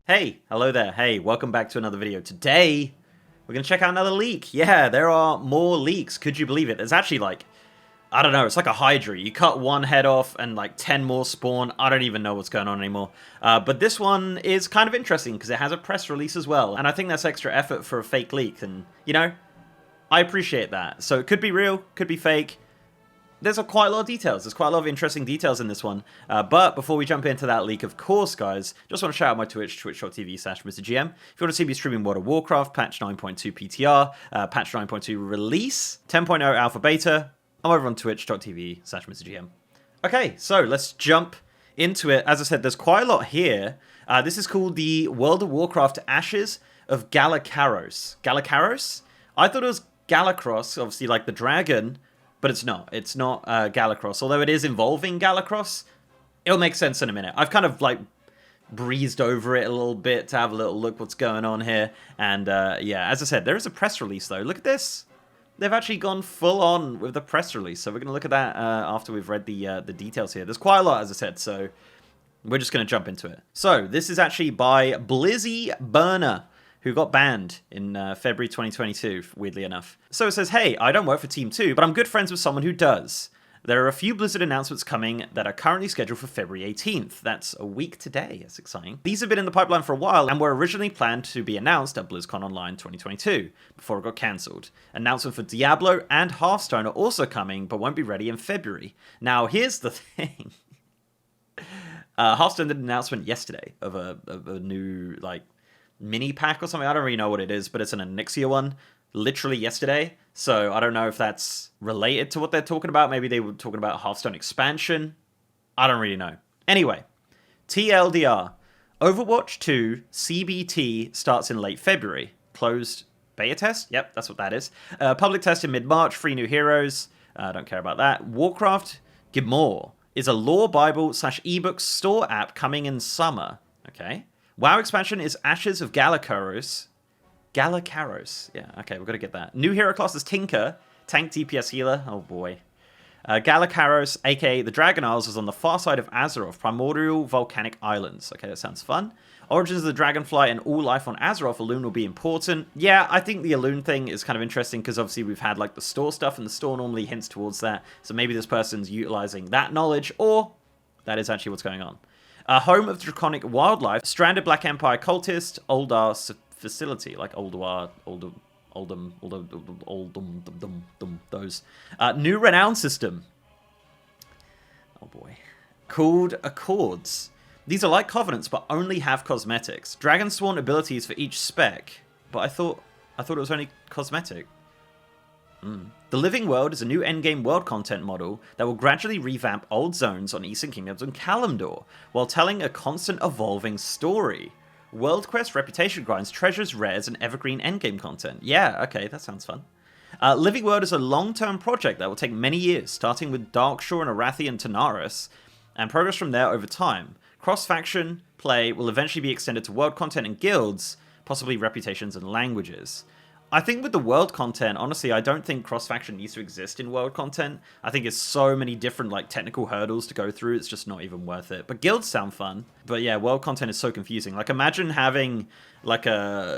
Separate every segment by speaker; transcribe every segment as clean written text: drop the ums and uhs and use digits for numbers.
Speaker 1: Hey, hello there. Hey, welcome back to another video. Today, we're going to check out another leak. Yeah, there are more leaks. Could you believe it? There's actually like, I don't know, it's like a Hydra. You cut one head off and like 10 more spawn. I don't even know what's going on anymore. But this one is kind of interesting because it has a press release as well. And I think that's extra effort for a fake leak. And, you know, I appreciate that. So it could be real, could be fake. There's quite a lot of details. There's quite a lot of interesting details in this one. But before we jump into that leak, of course, guys, just want to shout out my Twitch, twitch.tv/MrGM. If you want to see me streaming World of Warcraft, patch 9.2 PTR, patch 9.2 release, 10.0 alpha beta, I'm over on twitch.tv/MrGM. Okay, so let's jump into it. As I said, there's quite a lot here. This is called the World of Warcraft Ashes of Galakaros. Galakaros? I thought it was Galakros, obviously like the dragon, but it's not. It's not Galakaros. Although it is involving Galakros, it'll make sense in a minute. I've kind of like breezed over it a little bit to have a little look what's going on here. And yeah, as I said, there is a press release though. Look at this. They've actually gone full on with the press release. So we're going to look at that after we've read the details here. There's quite a lot, as I said, so we're just going to jump into it. So this is actually by Blizzy Burner, who got banned in February 2022, weirdly enough. So it says, hey, I don't work for Team 2, but I'm good friends with someone who does. There are a few Blizzard announcements coming that are currently scheduled for February 18th. That's a week today. That's exciting. These have been in the pipeline for a while and were originally planned to be announced at BlizzCon Online 2022 before it got cancelled. Announcement for Diablo and Hearthstone are also coming, but won't be ready in February. Now, here's the thing. Hearthstone did an announcement yesterday of a new, like, mini pack or something. I don't really know what it is, but it's an Elixir one literally yesterday. So I don't know if that's related to what they're talking about. Maybe they were talking about Hearthstone expansion. I don't really know. Anyway, TLDR. Overwatch 2 CBT starts in late February. Closed beta test? Yep, that's what that is. Public test in mid-March. 3 new heroes. I don't care about that. Warcraft Gimor is a lore bible / ebook store app coming in summer. Okay. WoW expansion is Ashes of Galakaros. Galakaros. Yeah, okay, we've got to get that. New hero class is Tinker, tank DPS healer. Oh boy. Galakaros, aka the Dragon Isles, is on the far side of Azeroth, primordial volcanic islands. Okay, that sounds fun. Origins of the Dragonfly and all life on Azeroth alone will be important. Yeah, I think the Alune thing is kind of interesting because obviously we've had like the store stuff, and the store normally hints towards that. So maybe this person's utilizing that knowledge, or that is actually what's going on. Home of draconic wildlife, stranded Black Empire cultist, Oldar facility, like Oldum, those. New renown system. Oh boy. Called Accords. These are like Covenants, but only have cosmetics. Dragonsworn abilities for each spec, but I thought it was only cosmetic. The Living World is a new endgame world content model that will gradually revamp old zones on Eastern Kingdoms and Kalimdor, while telling a constant evolving story. World quest, reputation grinds, treasures, rares, and evergreen endgame content. Yeah, okay, that sounds fun. Living World is a long-term project that will take many years, starting with Darkshore and Arathi and Tanaris, and progress from there over time. Cross-faction play will eventually be extended to world content and guilds, possibly reputations and languages. I think with the world content, honestly, I don't think cross-faction needs to exist in world content. I think it's so many different like technical hurdles to go through, it's just not even worth it. But guilds sound fun. But yeah, world content is so confusing. Like imagine having like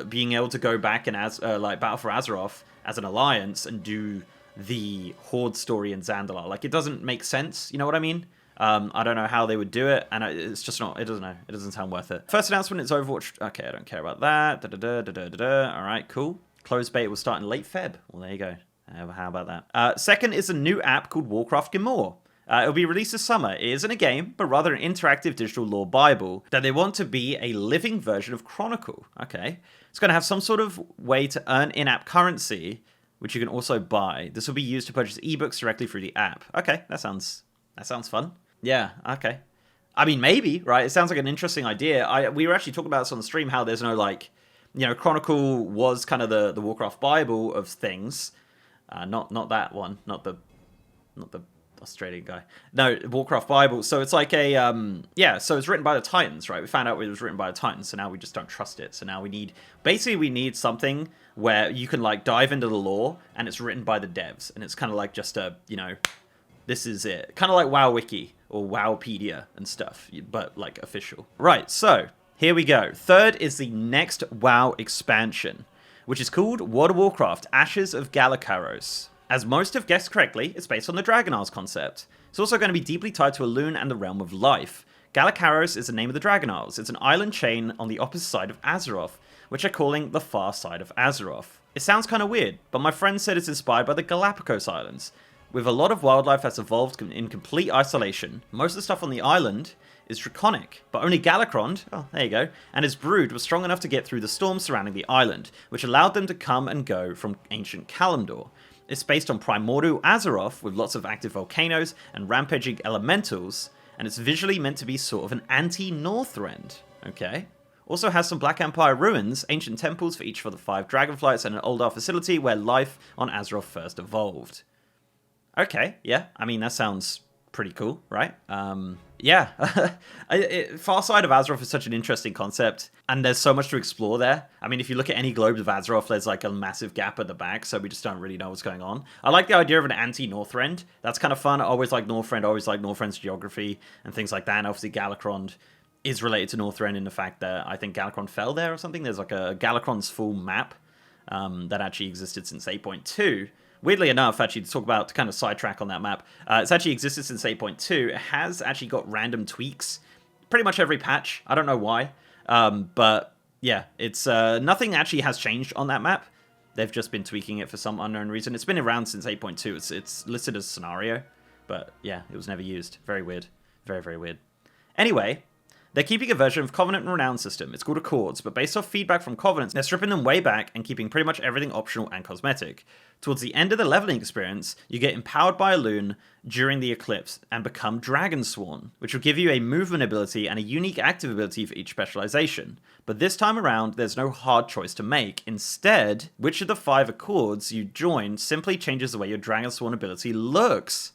Speaker 1: being able to go back and like Battle for Azeroth as an alliance and do the Horde story in Zandalar. Like it doesn't make sense, you know what I mean? I don't know how they would do it, and it's just not, it doesn't sound worth it. First announcement is Overwatch. Okay, I don't care about that. Alright, cool. Closed beta will start in late Feb. Well, there you go. How about that? Second is a new app called Warcraft Gimor. It'll be released this summer. It isn't a game, but rather an interactive digital lore bible that they want to be a living version of Chronicle. Okay. It's going to have some sort of way to earn in-app currency, which you can also buy. This will be used to purchase ebooks directly through the app. Okay, that sounds fun. Yeah, okay. I mean, maybe, right? It sounds like an interesting idea. We were actually talking about this on the stream, how there's no, like, you know, Chronicle was kind of the Warcraft Bible of things. Not that one. Not the Australian guy. No, Warcraft Bible. So it's like a, yeah, so it's written by the Titans, right? We found out it was written by the Titans, so now we just don't trust it. So now we need something where you can, like, dive into the lore, and it's written by the devs. And it's kind of like just a, you know, this is it. Kind of like WoW Wiki or Wowpedia and stuff, but, like, official. Right, so Here we go. Third is the next WoW expansion, which is called World of Warcraft Ashes of Galakaros. As most have guessed correctly, it's based on the Dragonars concept. It's also going to be deeply tied to Elune and the Realm of Life. Galakaros is the name of the Dragonars. It's an island chain on the opposite side of Azeroth, which they're calling the far side of Azeroth. It sounds kind of weird, but my friend said it's inspired by the Galapagos Islands, with a lot of wildlife that's evolved in complete isolation. Most of the stuff on the island is draconic, but only Galakrond, oh there you go, and his brood was strong enough to get through the storm surrounding the island, which allowed them to come and go from ancient Kalimdor. It's based on primordial Azeroth, with lots of active volcanoes and rampaging elementals, and it's visually meant to be sort of an anti-Northrend, okay? Also has some Black Empire ruins, ancient temples for each of the 5 dragonflights, and an Oldar facility where life on Azeroth first evolved. Okay, yeah, I mean, that sounds pretty cool, right? Yeah, far side of Azeroth is such an interesting concept, and there's so much to explore there. I mean, if you look at any globes of Azeroth, there's like a massive gap at the back, so we just don't really know what's going on. I like the idea of an anti-Northrend. That's kind of fun. I always like Northrend, always like Northrend's geography and things like that, and obviously Galakrond is related to Northrend in the fact that I think Galakrond fell there or something. There's like a Galakrond's full map that actually existed since 8.2. Weirdly enough, actually, to kind of sidetrack on that map, it's actually existed since 8.2. It has actually got random tweaks pretty much every patch. I don't know why, but yeah, it's nothing actually has changed on that map. They've just been tweaking it for some unknown reason. It's been around since 8.2. It's listed as scenario, but yeah, it was never used. Very weird. Very, very weird. Anyway, they're keeping a version of Covenant and Renown system. It's called Accords, but based off feedback from Covenants, they're stripping them way back and keeping pretty much everything optional and cosmetic. Towards the end of the leveling experience, you get empowered by Elune during the Eclipse and become Dragonsworn, which will give you a movement ability and a unique active ability for each specialization. But this time around, there's no hard choice to make. Instead, which of the 5 Accords you join simply changes the way your Dragonsworn ability looks.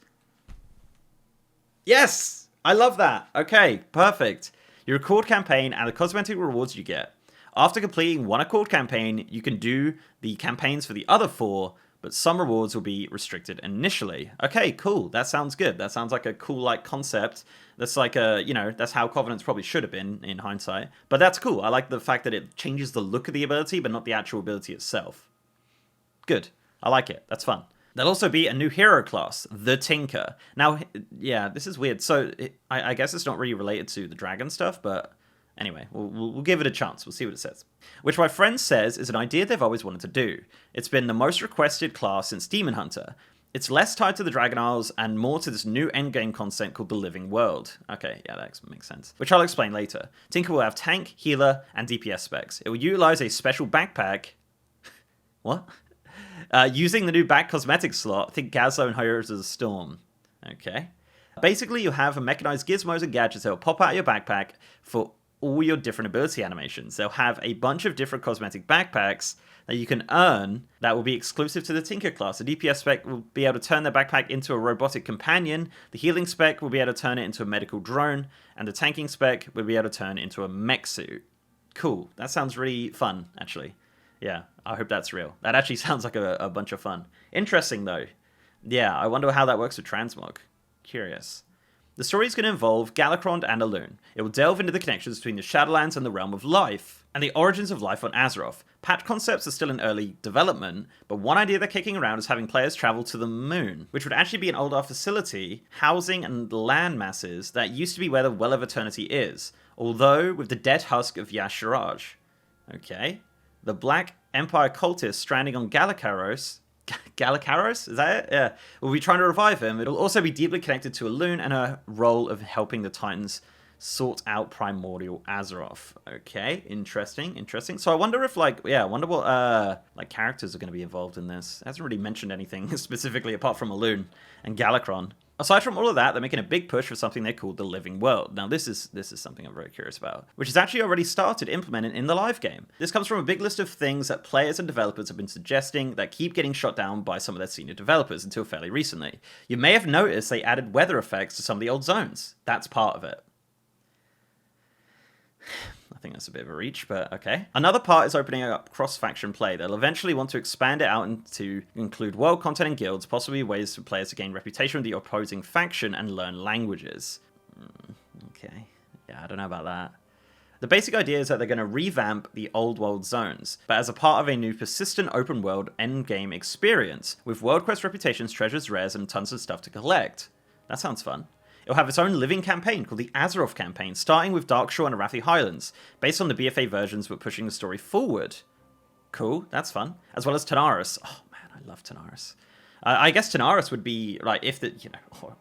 Speaker 1: Yes! I love that. Okay, perfect. Your Accord campaign and the cosmetic rewards you get. After completing one Accord campaign, you can do the campaigns for the other 4, but some rewards will be restricted initially. Okay, cool. That sounds good. That sounds like a cool concept. That's like that's how Covenants probably should have been in hindsight. But that's cool. I like the fact that it changes the look of the ability, but not the actual ability itself. Good. I like it. That's fun. There'll also be a new hero class, the Tinker. Now, yeah, this is weird. So, I guess it's not really related to the dragon stuff, but anyway, we'll give it a chance. We'll see what it says. Which my friend says is an idea they've always wanted to do. It's been the most requested class since Demon Hunter. It's less tied to the Dragon Isles and more to this new endgame concept called the Living World. Okay, yeah, that makes sense. Which I'll explain later. Tinker will have tank, healer, and DPS specs. It will utilize a special backpack. What? Using the new back cosmetic slot, think Gazlo and Heroes of the Storm. Okay. Basically, you have mechanized gizmos and gadgets that will pop out of your backpack for all your different ability animations. They'll have a bunch of different cosmetic backpacks that you can earn that will be exclusive to the Tinker class. The DPS spec will be able to turn their backpack into a robotic companion, the healing spec will be able to turn it into a medical drone, and the tanking spec will be able to turn into a mech suit. Cool. That sounds really fun, actually. Yeah, I hope that's real. That actually sounds like a bunch of fun. Interesting, though. Yeah, I wonder how that works with transmog. Curious. The story is going to involve Galakrond and Elune. It will delve into the connections between the Shadowlands and the Realm of Life, and the origins of life on Azeroth. Patch concepts are still in early development, but one idea they're kicking around is having players travel to the moon, which would actually be an Oldar facility, housing and land masses that used to be where the Well of Eternity is, although with the dead husk of Yasharaj. Okay. The Black Empire cultist stranding on Galakaros. Galakaros? Is that it? Yeah. We'll be trying to revive him. It'll also be deeply connected to Elune and her role of helping the Titans sort out primordial Azeroth. Okay, interesting. So I wonder if, I wonder what, characters are going to be involved in this. It hasn't really mentioned anything specifically apart from Elune and Galakron. Aside from all of that, they're making a big push for something they call the Living World. Now, this is something I'm very curious about, which has actually already started implementing in the live game. This comes from a big list of things that players and developers have been suggesting that keep getting shot down by some of their senior developers until fairly recently. You may have noticed they added weather effects to some of the old zones. That's part of it. I think that's a bit of a reach, but okay. Another part is opening up cross-faction play. They'll eventually want to expand it out to include world content and guilds, possibly ways for players to gain reputation with the opposing faction and learn languages. Okay. Yeah, I don't know about that. The basic idea is that they're going to revamp the old world zones, but as a part of a new persistent open world endgame experience, with world quest reputations, treasures, rares, and tons of stuff to collect. That sounds fun. It'll have its own living campaign called the Azeroth campaign, starting with Darkshore and Arathi Highlands, based on the BFA versions but pushing the story forward. Cool, that's fun. As well as Tanaris. Oh man, I love Tanaris. I guess Tanaris would be, like, if the,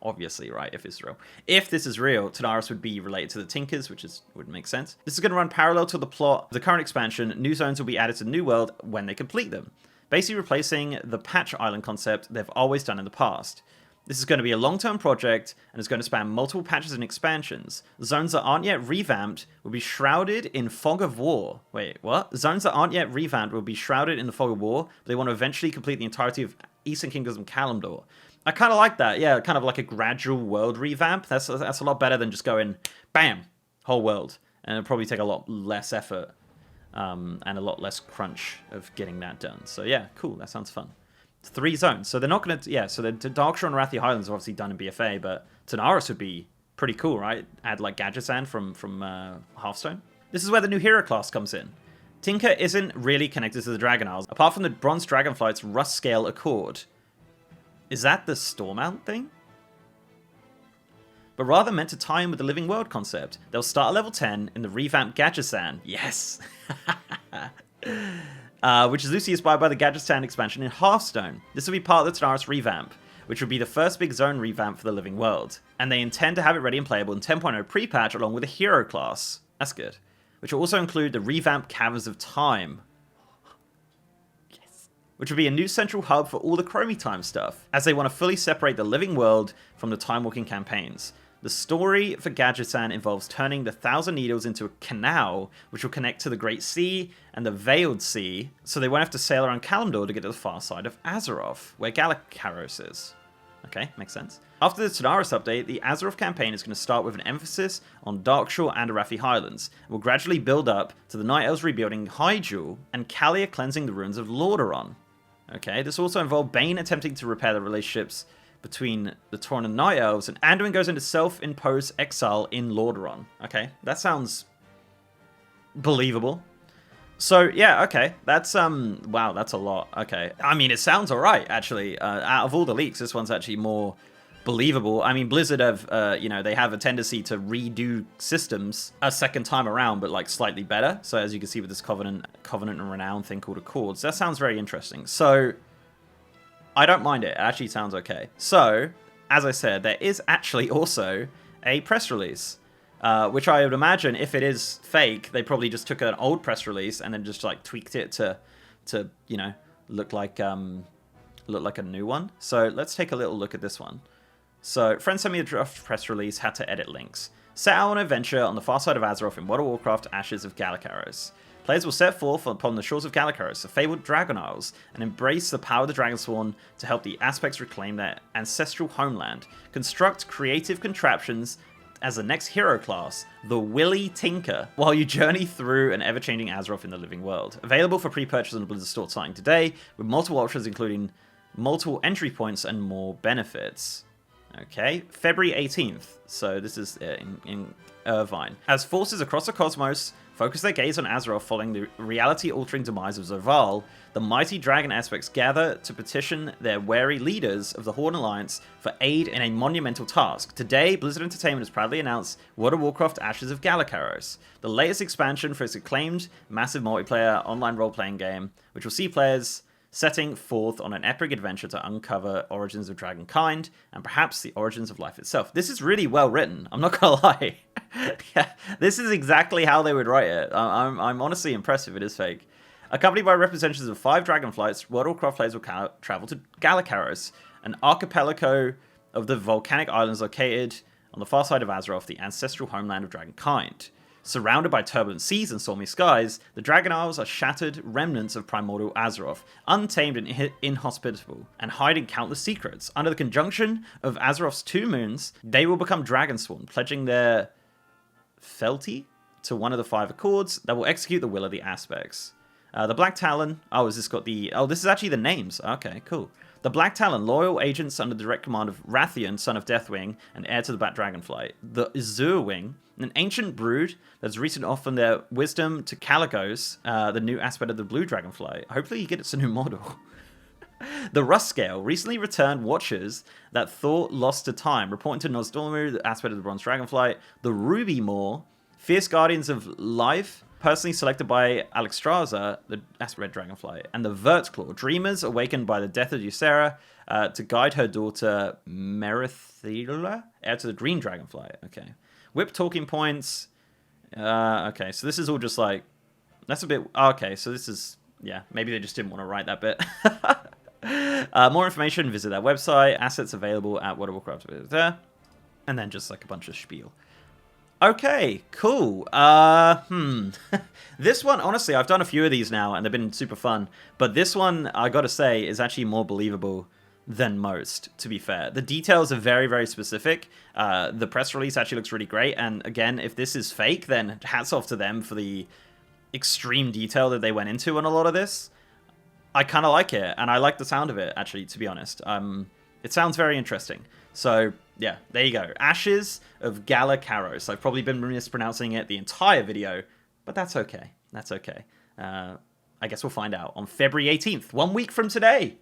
Speaker 1: obviously, right, if it's real. If this is real, Tanaris would be related to the Tinkers, which would make sense. This is going to run parallel to the plot of the current expansion. New zones will be added to the new world when they complete them, basically replacing the patch island concept they've always done in the past. This is going to be a long-term project, and it's going to span multiple patches and expansions. Zones that aren't yet revamped will be shrouded in fog of war. Wait, what? Zones that aren't yet revamped will be shrouded in the fog of war, but they want to eventually complete the entirety of Eastern Kingdoms and Kalimdor. I kind of like that. Yeah, kind of like a gradual world revamp. That's a lot better than just going, bam, whole world. And it'll probably take a lot less effort and a lot less crunch of getting that done. So yeah, cool. That sounds fun. 3 zones. So they're not going to... Yeah, so the Darkshore and Arathi Highlands are obviously done in BFA, but Tanaris would be pretty cool, right? Add like Gadgetzan from Hearthstone. This is where the new hero class comes in. Tinker isn't really connected to the Dragon Isles, apart from the Bronze Dragonflight's Rust Scale Accord. Is that the Stormount thing? But rather meant to tie in with the Living World concept. They'll start at level 10 in the revamped Gadgetzan. Yes! Which is loosely inspired by the Gadgetzan expansion in Hearthstone. This will be part of the Tanaris revamp, which will be the first big zone revamp for the Living World. And they intend to have it ready and playable in 10.0 pre-patch along with a hero class. That's good. Which will also include the revamped Caverns of Time. Yes. Which will be a new central hub for all the Chromie Time stuff, as they want to fully separate the Living World from the Time Walking campaigns. The story for Gadgetzan involves turning the Thousand Needles into a canal, which will connect to the Great Sea and the Veiled Sea, so they won't have to sail around Kalimdor to get to the far side of Azeroth, where Galakaros is. Okay, makes sense. After the Tanaris update, the Azeroth campaign is going to start with an emphasis on Darkshore and Arathi Highlands, and will gradually build up to the Night Elves rebuilding Hyjal and Kalia cleansing the ruins of Lordaeron. Okay, this also involved Bane attempting to repair the relationships between the Tauren and Night Elves, and Anduin goes into self-imposed exile in Lordaeron. Okay, that sounds believable. So, yeah, okay, that's, wow, that's a lot, okay. I mean, it sounds alright, actually. Out of all the leaks, this one's actually more believable. I mean, Blizzard have, they have a tendency to redo systems a second time around, but, like, slightly better. So, as you can see with this Covenant and Renown thing called Accords, that sounds very interesting. So, I don't mind it. It actually sounds okay. So, as I said, there is actually also a press release. Which I would imagine, if it is fake, they probably just took an old press release and then just like tweaked it to look like a new one. So let's take a little look at this one. So friends sent me a draft press release, had to edit links. Set out on an adventure on the far side of Azeroth in World of Warcraft, Ashes of Galakaros. Players will set forth upon the shores of Galakaros, the fabled Dragon Isles, and embrace the power of the Dragonsworn to help the Aspects reclaim their ancestral homeland. Construct creative contraptions as the next hero class, the Willy Tinker, while you journey through an ever-changing Azeroth in the living world. Available for pre-purchase on the Blizzard store starting today, with multiple options including multiple entry points and more benefits. Okay, February 18th, so this is in Irvine. As forces across the cosmos focus their gaze on Azeroth following the reality-altering demise of Zovaal, the mighty dragon aspects gather to petition their wary leaders of the Horde Alliance for aid in a monumental task. Today, Blizzard Entertainment has proudly announced World of Warcraft Ashes of Galakaros, the latest expansion for its acclaimed massive multiplayer online role-playing game, which will see players setting forth on an epic adventure to uncover origins of dragonkind and perhaps the origins of life itself. This is really well written, I'm not gonna lie. Yeah, this is exactly how they would write it. I'm honestly impressed if it is fake. Accompanied by representatives of 5 dragonflights, World of Warcraft players will travel to Galakaros, an archipelago of the volcanic islands located on the far side of Azeroth, the ancestral homeland of dragonkind. Surrounded by turbulent seas and stormy skies, the Dragon Isles are shattered remnants of primordial Azeroth, untamed and inhospitable, and hiding countless secrets. Under the conjunction of Azeroth's 2 moons, they will become Dragonsworn, pledging their fealty to one of the 5 Accords that will execute the will of the Aspects. The Black Talon... Oh, has this got the... Oh, this is actually the names. Okay, cool. The Black Talon, loyal agents under the direct command of Rathian, son of Deathwing, and heir to the Black Dragonfly. The Azurewing, an ancient brood that's recently offered their wisdom to Galakaros, the new aspect of the Blue Dragonfly. Hopefully he gets a new model. The Ruscale, recently returned watchers that thought lost to time, reporting to Nozdormu, the aspect of the Bronze Dragonfly. The Ruby Maw, fierce guardians of life, personally selected by Alexstrasza, the aspect Dragonfly. And the Vertclaw, dreamers awakened by the death of Ysera to guide her daughter Merithila, heir to the Green Dragonfly. Okay. Whip talking points. Okay, so this is all just like... That's a bit... Okay, so this is... Yeah, maybe they just didn't want to write that bit. More information, visit their website. Assets available at World of Warcraft. And then just like a bunch of spiel. Okay, cool. This one, honestly, I've done a few of these now, and they've been super fun. But this one, I gotta say, is actually more believable than most, to be fair. The details are very, very specific. The press release actually looks really great. And again, if this is fake, then hats off to them for the extreme detail that they went into on a lot of this. I kind of like it, and I like the sound of it, actually, to be honest. It sounds very interesting. So, yeah, there you go. Ashes of Galakaros. I've probably been mispronouncing it the entire video, but that's okay. That's okay. I guess we'll find out on February 18th, 1 week from today.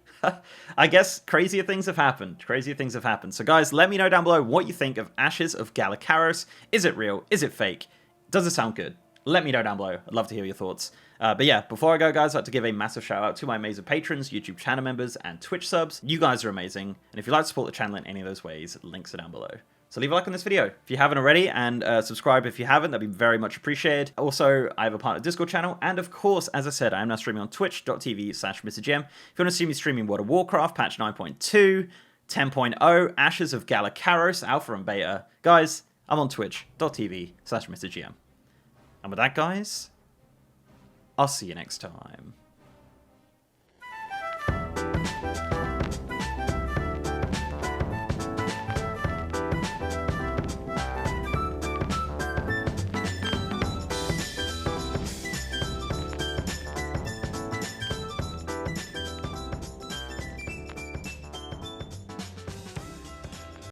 Speaker 1: I guess crazier things have happened. Crazier things have happened. So, guys, let me know down below what you think of Ashes of Galakaros. Is it real? Is it fake? Does it sound good? Let me know down below. I'd love to hear your thoughts. But yeah, before I go, guys, I'd like to give a massive shout out to my amazing patrons, YouTube channel members, and Twitch subs. You guys are amazing. And if you'd like to support the channel in any of those ways, links are down below. So leave a like on this video if you haven't already, and subscribe if you haven't. That'd be very much appreciated. Also, I have a partner Discord channel. And of course, as I said, I am now streaming on twitch.tv/MrGem. If you want to see me streaming World of Warcraft, patch 9.2, 10.0, Ashes of Galakaros, Alpha and Beta. Guys, I'm on twitch.tv/MrGem. And with that, guys, I'll see you next time.